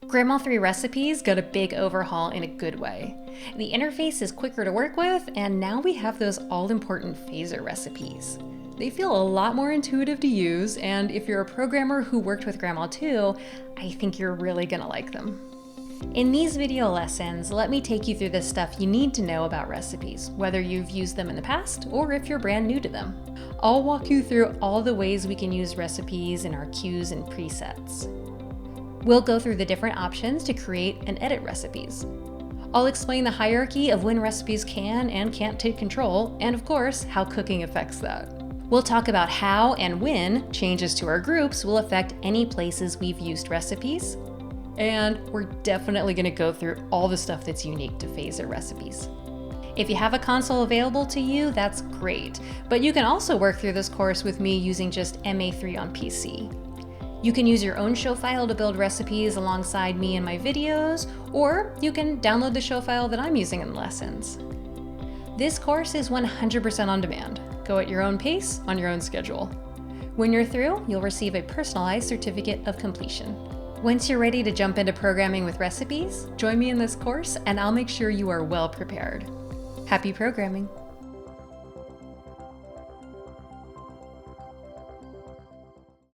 Grandma3 recipes got a big overhaul in a good way. The interface is quicker to work with, and now we have those all-important phaser recipes. They feel a lot more intuitive to use, and if you're a programmer who worked with grandma2, I think you're really gonna like them. In these video lessons, let me take you through the stuff you need to know about recipes, whether you've used them in the past or if you're brand new to them. I'll walk you through all the ways we can use recipes in our cues and presets. We'll go through the different options to create and edit recipes. I'll explain the hierarchy of when recipes can and can't take control, and of course, how cooking affects that. We'll talk about how and when changes to our groups will affect any places we've used recipes. And we're definitely going to go through all the stuff that's unique to phaser recipes. If you have a console available to you, that's great, but you can also work through this course with me using just MA3 on PC. You can use your own show file to build recipes alongside me in my videos, or you can download the show file that I'm using in the lessons. This course is 100% on demand. Go at your own pace, on your own schedule. When you're through, you'll receive a personalized certificate of completion. Once you're ready to jump into programming with recipes, join me in this course and I'll make sure you are well prepared. Happy programming!